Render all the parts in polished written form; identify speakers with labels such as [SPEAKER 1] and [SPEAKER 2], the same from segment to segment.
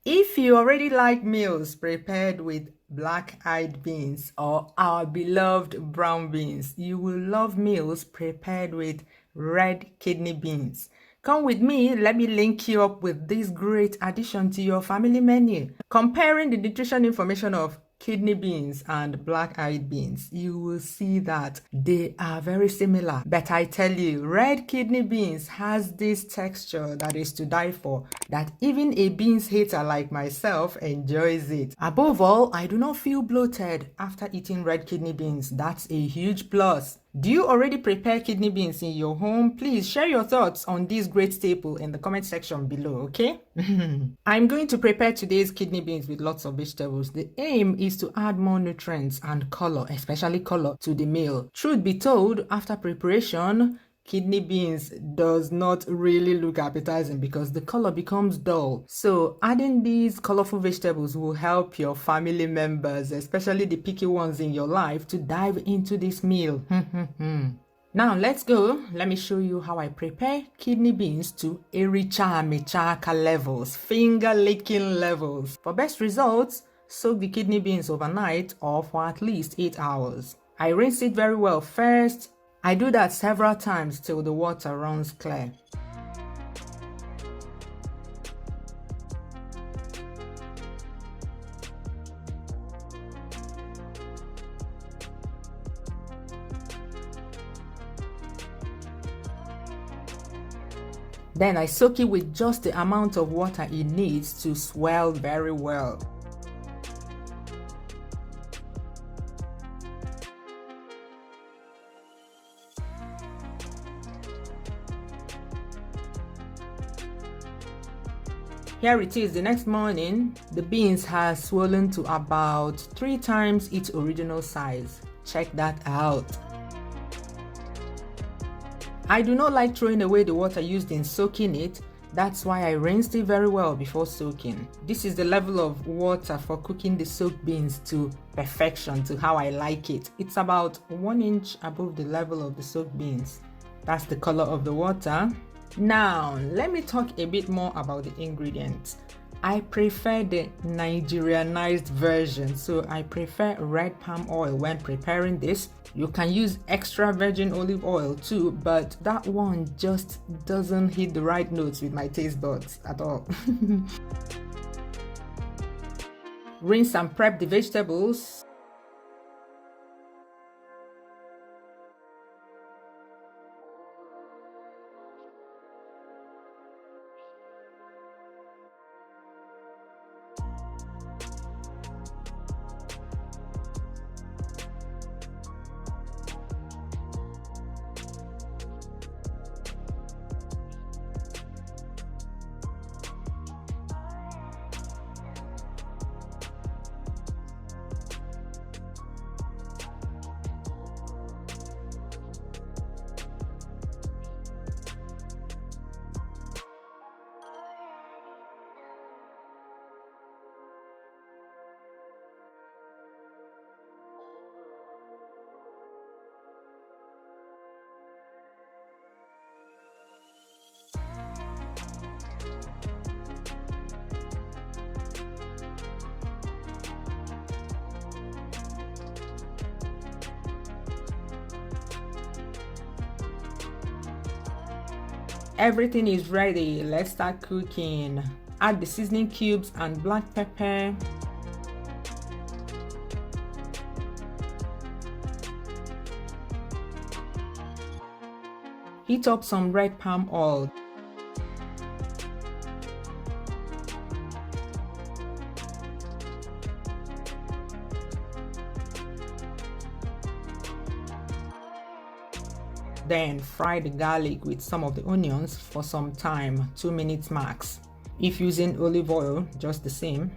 [SPEAKER 1] If you already like meals prepared with black-eyed beans or our beloved brown beans, you will love meals prepared with red kidney beans. Come with me, let me link you up with this great addition to your family menu. Comparing the nutrition information of kidney beans and black-eyed beans, you will see that they are very similar. But I tell you, red kidney beans has this texture that is to die for, that even a beans hater like myself enjoys it. Above all, I do not feel bloated after eating red kidney beans. That's a huge plus. Do you already prepare kidney beans in your home? Please share your thoughts on this great staple in the comment section below, okay? I'm going to prepare today's kidney beans with lots of vegetables. The aim is to add more nutrients and color, especially color, to the meal. Truth be told, after preparation, kidney beans does not really look appetizing because the color becomes dull. So adding these colorful vegetables will help your family members, especially the picky ones in your life, to dive into this meal. Now let's go. Let me show you how I prepare kidney beans to ericha michaka levels, finger licking levels. For best results, soak the kidney beans overnight or for at least 8 hours. I rinse it very well first. I do that several times till the water runs clear. Then I soak it with just the amount of water it needs to swell very well. Here it is the next morning. The beans has swollen to about 3 times its original size. Check that out. I do not like throwing away the water used in soaking it. That's why I rinsed it very well before soaking. This is the level of water for cooking the soaked beans to perfection, to how I like it. It's about 1 inch above the level of the soaked beans. That's the color of the water. Now, let me talk a bit more about the ingredients. I prefer the Nigerianized version, so I prefer red palm oil when preparing this. You can use extra virgin olive oil too, but that one just doesn't hit the right notes with my taste buds at all. Rinse and prep the vegetables. Everything is ready. Let's start cooking. Add the seasoning cubes and black pepper. Heat up some red palm oil. Then fry the garlic with some of the onions for some time, 2 minutes max. If using olive oil, just the same.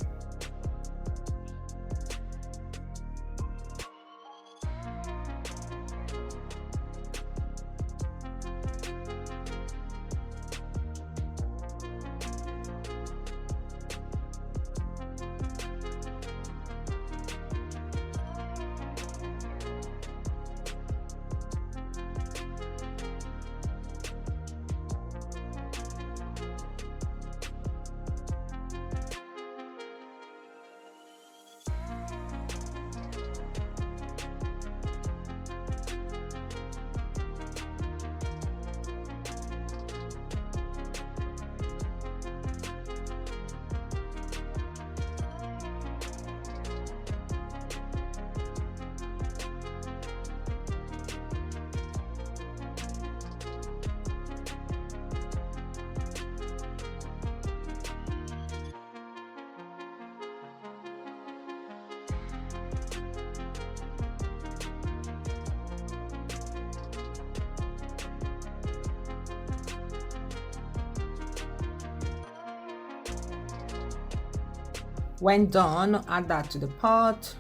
[SPEAKER 1] When done, add that to the pot.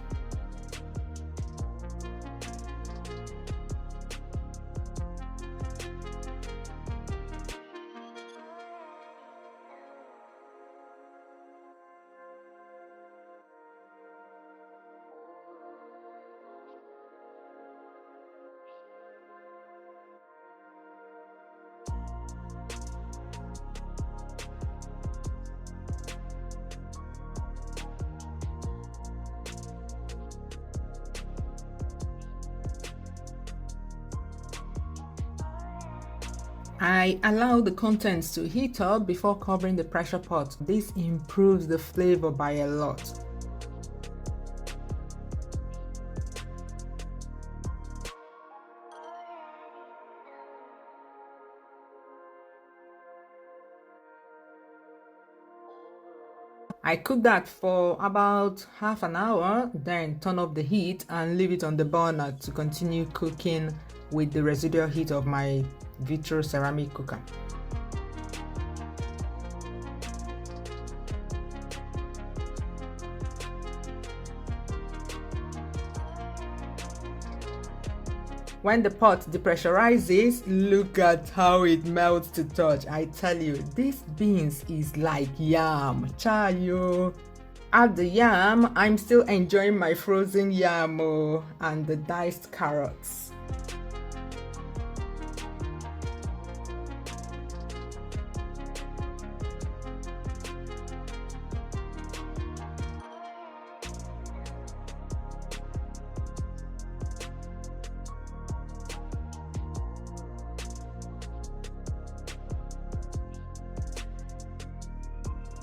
[SPEAKER 1] I allow the contents to heat up before covering the pressure pot. This improves the flavor by a lot. I cook that for about half an hour, then turn off the heat and leave it on the burner to continue cooking with the residual heat of my vitro ceramic cooker. When the pot depressurizes, look at how it melts to touch. I tell you, this beans is like yam. Chayo. Add the yam. I'm still enjoying my frozen yam and the diced carrots.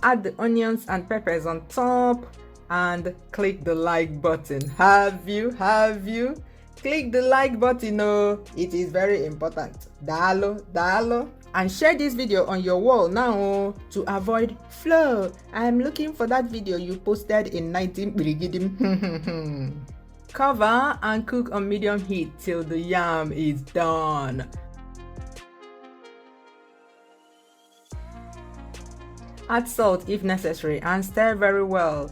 [SPEAKER 1] Add the onions and peppers on top and click the like button. Have you? Click the like button, it is very important. Dalo. And share this video on your wall now to avoid Flo. I'm looking for that video you posted in 19 Brigidim. Cover and cook on medium heat till the yam is done. Add salt if necessary and stir very well.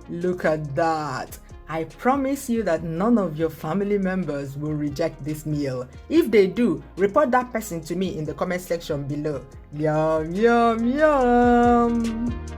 [SPEAKER 1] Look at that. I promise you that none of your family members will reject this meal. If they do, report that person to me in the comment section below. Yum, yum, yum.